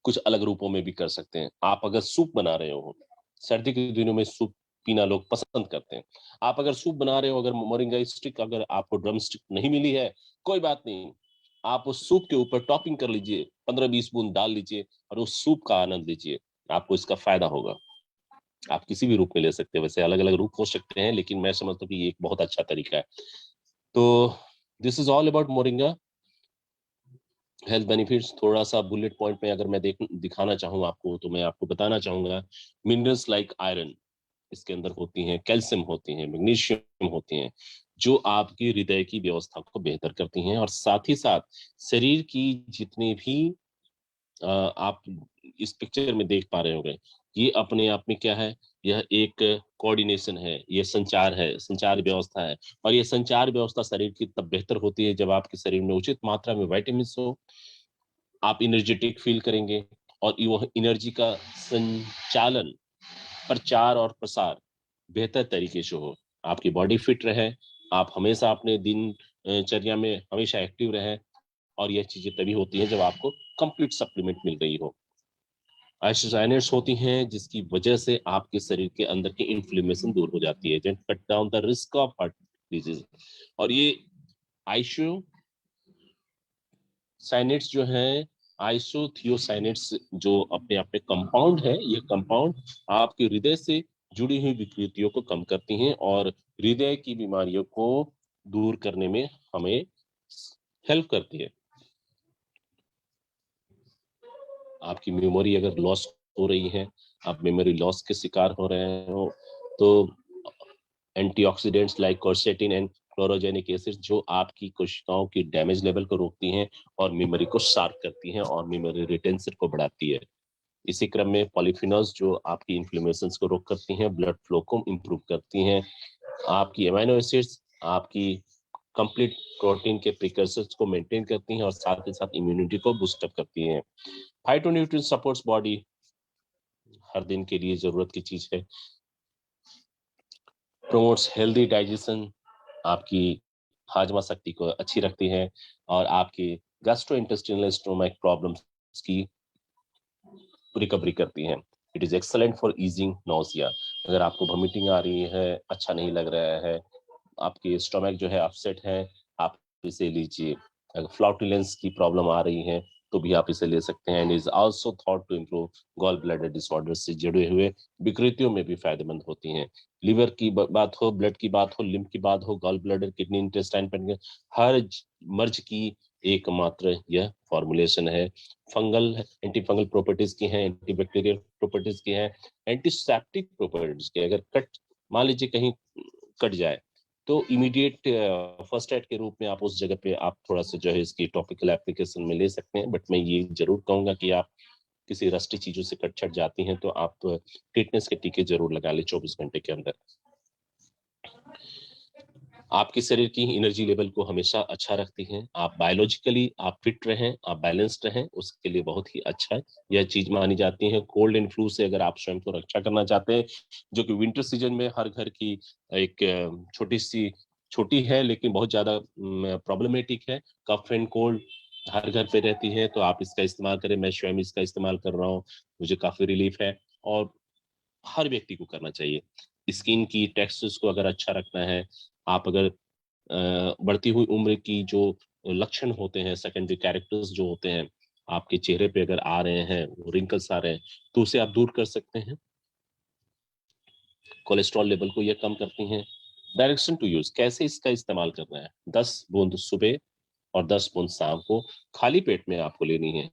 कुछ अलग रूपों में भी कर सकते हैं। आप अगर सूप बना रहे हो, सर्दी के दिनों में सूप पीना लोग पसंद करते हैं, आप अगर सूप बना रहे हो, अगर मोरिंगा स्टिक, अगर आपको ड्रम स्टिक नहीं मिली है, कोई बात नहीं, आप उस सूप के ऊपर टॉपिंग कर लीजिए, 15-20 बूंद डाल लीजिए और उस सूप का आनंद लीजिए, आपको इसका फायदा होगा। आप किसी भी रूप में ले सकते हैं, वैसे अलग अलग रूप हो सकते हैं, लेकिन मैं समझता हूँ कि ये एक बहुत अच्छा तरीका है। तो this is all about moringa health benefits. थोड़ा सा बुलेट पॉइंट में अगर मैं दिखाना चाहूँ आपको, तो मैं आपको बताना चाहूंगा, मिनरल्स लाइक आयरन इसके अंदर होती हैं, कैल्शियम होती हैं, मैग्नीशियम होती हैं, जो आपकी हृदय की व्यवस्था को बेहतर करती हैं, और साथ ही साथ शरीर की जितनी भी आप इस पिक्चर में देख पा रहे होंगे, ये अपने आप में क्या है, यह एक कोऑर्डिनेशन है, ये संचार है, संचार व्यवस्था है। और ये संचार व्यवस्था शरीर की तब बेहतर होती है जब आपके शरीर में उचित मात्रा में विटामिन हो, आप एनर्जेटिक फील करेंगे, और वो एनर्जी का संचालन, प्रचार और प्रसार बेहतर तरीके से हो, आपकी बॉडी फिट रहे, आप हमेशा अपने दिनचर्या में हमेशा एक्टिव रहे। और यह चीजें तभी होती हैं जब आपको कंप्लीट सप्लीमेंट मिल रही हो। आइसोसाइनेट्स होती हैं जिसकी वजह से आपके शरीर के अंदर की इन्फ्लेमेशन दूर हो जाती है, जेंट cut down the risk of heart disease. और ये आइसोसाइनेट्स जो है, आइसोथियोसाइनेट्स जो अपने आप में कंपाउंड है, ये कंपाउंड आपके हृदय से जुड़ी हुई विकृतियों को कम करती हैं और हृदय की बीमारियों को दूर करने में हमें हेल्प करती है। आपकी मेमोरी अगर लॉस हो रही है, आप मेमोरी लॉस के शिकार हो रहे हो, तो antioxidants like quercetin and chlorogenic acid जो आपकी कोशिकाओं की डैमेज लेवल को रोकती हैं और मेमोरी को शार्प करती हैं और मेमोरी रिटेंशन को बढ़ाती है। इसी क्रम में पॉलीफिनॉल्स जो आपकी इन्फ्लेमेशन को रोक करती हैं, ब्लड फ्लो को इम्प्रूव करती हैं, आपकी अमीनो एसिड्स आपकी कंप्लीट प्रोटीन के प्रिकर्सर्स को मेंटेन करती हैं और साथ ही साथ इम्यूनिटी को बूस्टअप करती हैं। फाइटोन्यूट्रिएंट सपोर्ट्स बॉडी, हर दिन के लिए जरूरत की चीज है। प्रमोट्स हेल्दी डाइजेशन, आपकी हाजमा शक्ति को अच्छी रखती है और आपकी गैस्ट्रोइंटेस्टिनल स्टोमक प्रॉब्लम्स की रिकवरी करती हैं। It is excellent for easing nausea. अगर आपको वॉमिटिंग आ रही है, अच्छा नहीं लग रहा है, आपकी स्टोमक जो है अपसेट है, आप इसे लीजिए। अगर फ्लॉटुलेंस की प्रॉब्लम आ रही है तो भी आप इसे ले सकते हैं। And is also thought to improve gall bladder disorder से जुड़े हुए विकृतियों में भी फायदेमंद होती हैं। लिवर की बात हो, ब्लड की बात हो, लिम्फ की बात हो, gall bladder, kidney, intestine, pancreas, हर मर्ज की एकमात्र यह फॉर्मुलेशन है। फंगल एंटी फंगल प्रॉपर्टीज की है, एंटी बैक्टीरियल प्रॉपर्टीज की है, एंटीसेप्टिक प्रॉपर्टीज की। अगर कट मान लीजिए कहीं कट जाए तो इमीडिएट फर्स्ट एड के रूप में आप उस जगह पे आप थोड़ा सा जो है इसकी टॉपिकल एप्लीकेशन में ले सकते हैं। बट मैं ये जरूर कहूंगा कि आप किसी रस्टी चीजों से कट छट जाती हैं तो आप टिटनेस के टीके जरूर लगा लें 24 घंटे के अंदर। आपके शरीर की एनर्जी लेवल को हमेशा अच्छा रखती हैं। आप बायोलॉजिकली आप फिट रहें, आप बैलेंस्ड रहें, उसके लिए बहुत ही अच्छा है यह चीज मानी जाती है। कोल्ड एंड फ्लू से अगर आप स्वयं को रक्षा करना चाहते हैं, जो कि विंटर सीजन में हर घर की एक छोटी है लेकिन बहुत ज्यादा प्रॉब्लमेटिक है, कफ एंड कोल्ड हर घर पे रहती है, तो आप इसका इस्तेमाल करें। मैं स्वयं इसका इस्तेमाल कर रहा हूँ, मुझे काफी रिलीफ है और हर व्यक्ति को करना चाहिए। स्किन की टेक्सचर्स को अगर अच्छा रखना है, आप अगर बढ़ती हुई उम्र की जो लक्षण होते हैं, सेकेंडरी कैरेक्टर्स जो होते हैं आपके चेहरे पे अगर आ रहे हैं, रिंकल्स आ रहे हैं, तो उसे आप दूर कर सकते हैं। कोलेस्ट्रॉल लेवल को ये कम करती हैं। डायरेक्शन टू यूज, कैसे इसका इस्तेमाल करना है, 10 बूंद सुबह और 10 बूंद शाम को खाली पेट में आपको लेनी है।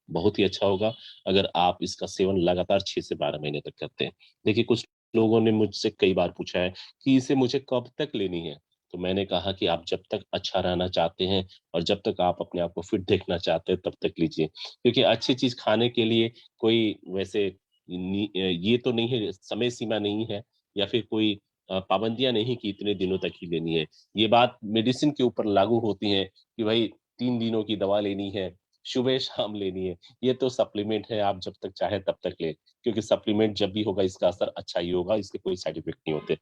बहुत ही अच्छा होगा अगर आप इसका सेवन लगातार 6 से 12 महीने तक करते हैं। देखिए कुछ लोगों ने मुझसे कई बार पूछा है कि इसे मुझे कब तक लेनी है, तो मैंने कहा कि आप जब तक अच्छा रहना चाहते हैं और जब तक आप अपने आप को फिट देखना चाहते हैं तब तक लीजिए। क्योंकि अच्छी चीज खाने के लिए कोई वैसे ये तो नहीं है, समय सीमा नहीं है या फिर कोई पाबंदियां नहीं कि इतने दिनों तक ही लेनी है। ये बात मेडिसिन के ऊपर लागू होती है कि भाई 3 दिनों की दवा लेनी है, सुबह शाम लेनी है। ये तो सप्लीमेंट है, आप जब तक चाहे तब तक ले, क्योंकि सप्लीमेंट जब भी होगा इसका असर अच्छा ही होगा, इसके कोई साइड इफेक्ट नहीं होते।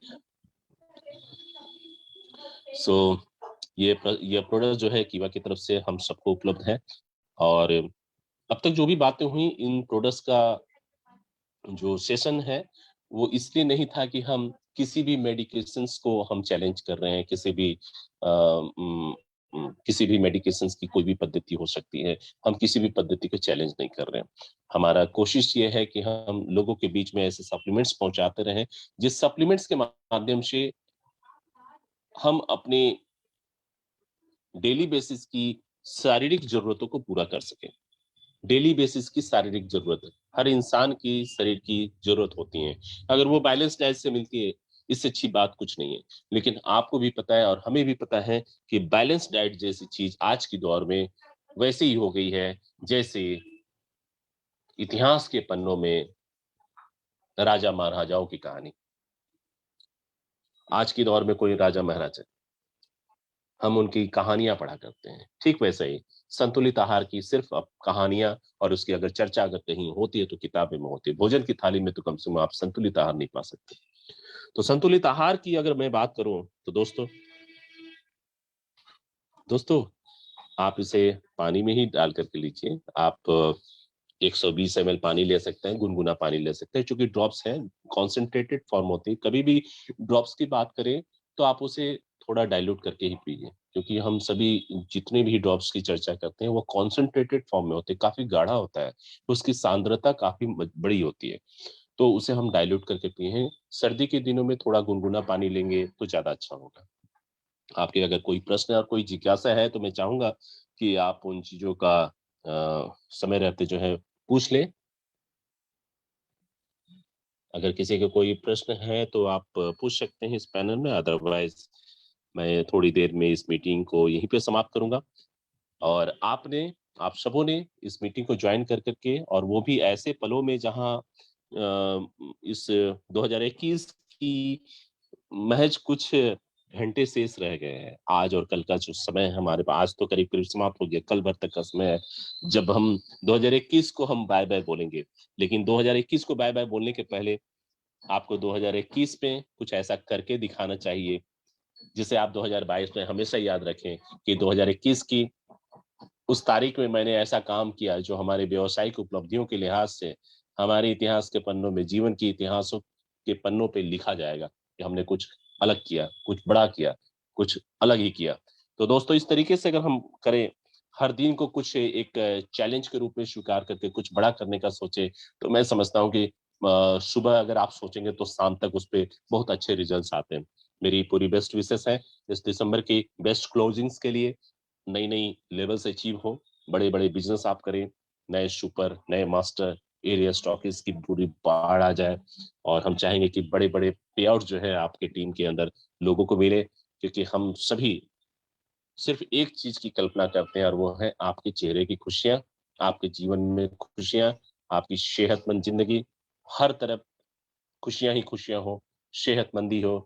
सो ये प्रोडक्ट जो है कीवा की तरफ से हम सबको उपलब्ध है। और अब तक जो भी बातें हुई इन प्रोडक्ट्स का जो सेशन है वो इसलिए नहीं था कि हम किसी भी मेडिकेशंस को हम चैलेंज कर रहे हैं, किसी भी मेडिकेशंस की कोई भी पद्धति हो सकती है, हम किसी भी पद्धति को चैलेंज नहीं कर रहे हैं। हमारा कोशिश ये है कि हम लोगों के बीच में ऐसे सप्लीमेंट्स पहुंचाते रहें जिस सप्लीमेंट्स के माध्यम से हम अपने डेली बेसिस की शारीरिक जरूरतों को पूरा कर सकें। डेली बेसिस की शारीरिक जरूरत हर इंसान की शरीर की जरूरत होती है, अगर वो बैलेंस डाइट से मिलती है इससे अच्छी बात कुछ नहीं है। लेकिन आपको भी पता है और हमें भी पता है कि बैलेंस डाइट जैसी चीज आज की दौर में वैसे ही हो गई है जैसे इतिहास के पन्नों में राजा महाराजाओं की कहानी। आज की दौर में कोई राजा महाराजा, हम उनकी कहानियां पढ़ा करते हैं। ठीक वैसे ही संतुलित आहार की सिर्फ अब कहानियां और उसकी अगर चर्चा अगर कहीं होती है तो किताबें में होती है, भोजन की थाली में तो कम से कम आप संतुलित आहार नहीं पा सकते। तो संतुलित आहार की अगर मैं बात करूं तो दोस्तों आप इसे पानी में ही डाल करके लीजिए। आप 120 ml पानी ले सकते हैं, गुनगुना पानी ले सकते हैं, क्योंकि ड्रॉप्स हैं, कॉन्सेंट्रेटेड फॉर्म होती है। कभी भी ड्रॉप्स की बात करें तो आप उसे थोड़ा डाइल्यूट करके ही पीजिए, क्योंकि हम सभी जितने भी ड्रॉप्स की चर्चा करते हैं वो कॉन्सेंट्रेटेड फॉर्म में होते हैं, काफी गाढ़ा होता है, उसकी सांद्रता काफी बड़ी होती है, तो उसे हम डाइल्यूट करके पिए। सर्दी के दिनों में थोड़ा गुनगुना पानी लेंगे तो ज्यादा अच्छा होगा। आपके अगर कोई प्रश्न और कोई जिज्ञासा है तो मैं चाहूंगा कि आप उन चीजों का समय रहते जो है पूछ लें। अगर किसी के कोई प्रश्न है तो आप पूछ सकते हैं इस पैनल में, अदरवाइज मैं थोड़ी देर में इस मीटिंग को यहीं पे समाप्त करूंगा। और आप सबों ने इस मीटिंग को ज्वाइन कर करके, और वो भी ऐसे पलों में जहां इस 2021 की महज कुछ घंटे शेष रह गए हैं। आज और कल का जो समय है हमारे पास, आज तो करीब करीब समाप्त हो गया, कल भर तक का समय है जब हम 2021 को हम बाय बाय बोलेंगे। लेकिन 2021 को बाय बाय बोलने के पहले आपको 2021 में कुछ ऐसा करके दिखाना चाहिए जिसे आप 2022 में हमेशा याद रखें कि 2021 की उस तारीख में मैंने ऐसा काम किया जो हमारे व्यवसायिक उपलब्धियों के लिहाज से हमारे इतिहास के पन्नों में, जीवन के इतिहासों के पन्नों पे लिखा जाएगा कि हमने कुछ अलग किया, कुछ बड़ा किया, कुछ अलग ही किया। तो दोस्तों इस तरीके से अगर हम करें, हर दिन को कुछ एक चैलेंज के रूप में स्वीकार करके कुछ बड़ा करने का सोचे, तो मैं समझता हूँ कि सुबह अगर आप सोचेंगे तो शाम तक उस पे बहुत अच्छे रिजल्ट्स आते हैं। मेरी पूरी बेस्ट विशेस है इस दिसंबर की बेस्ट क्लोजिंग्स के लिए, नई नई लेवल्स अचीव हो, बड़े बड़े बिजनेस आप करें, नए सुपर, नए मास्टर, एरिया स्टॉकिस की पूरी बाढ़ आ जाए, और हम चाहेंगे कि बड़े बड़े पे आउट जो है आपके टीम के अंदर लोगों को मिले, क्योंकि हम सभी सिर्फ एक चीज की कल्पना करते हैं और वो है आपके चेहरे की खुशियां, आपके जीवन में खुशियां, आपकी सेहतमंद जिंदगी, हर तरफ खुशियां ही खुशियां हो, सेहतमंदी हो,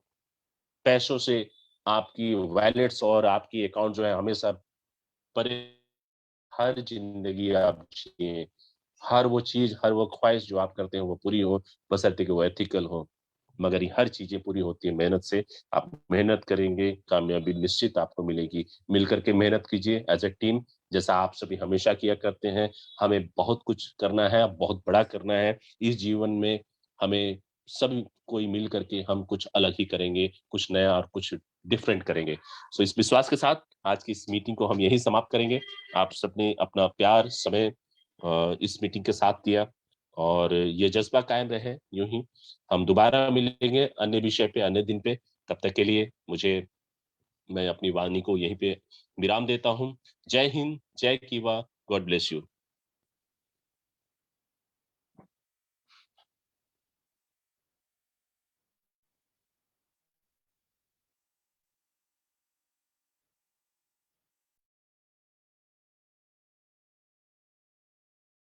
पैसों से आपकी वैलेट्स और आपकी अकाउंट जो है हमेशा परे, हर जिंदगी आप जिए, हर वो चीज, हर वो ख्वाहिश जो आप करते हैं वो पूरी हो, बशर्ते कि वो एथिकल हो। मगर ये हर चीजें पूरी होती है मेहनत से। आप मेहनत करेंगे, कामयाबी निश्चित आपको मिलेगी। मिलकर के मेहनत कीजिए एज ए टीम, जैसा आप सभी हमेशा किया करते हैं। हमें बहुत कुछ करना है, बहुत बड़ा करना है इस जीवन में। हमें सभी कोई मिल करके हम कुछ अलग ही करेंगे, कुछ नया और कुछ डिफरेंट करेंगे। सो इस विश्वास के साथ आज की इस मीटिंग को हम यही समाप्त करेंगे। आप सबने अपना प्यार, समय इस मीटिंग के साथ दिया, और ये जज्बा कायम रहे यूं ही। हम दोबारा मिलेंगे अन्य विषय पे, अन्य दिन पे। तब तक के लिए मैं अपनी वाणी को यहीं पे विराम देता हूँ। जय हिंद, जय कीवा, गॉड ब्लेस यू।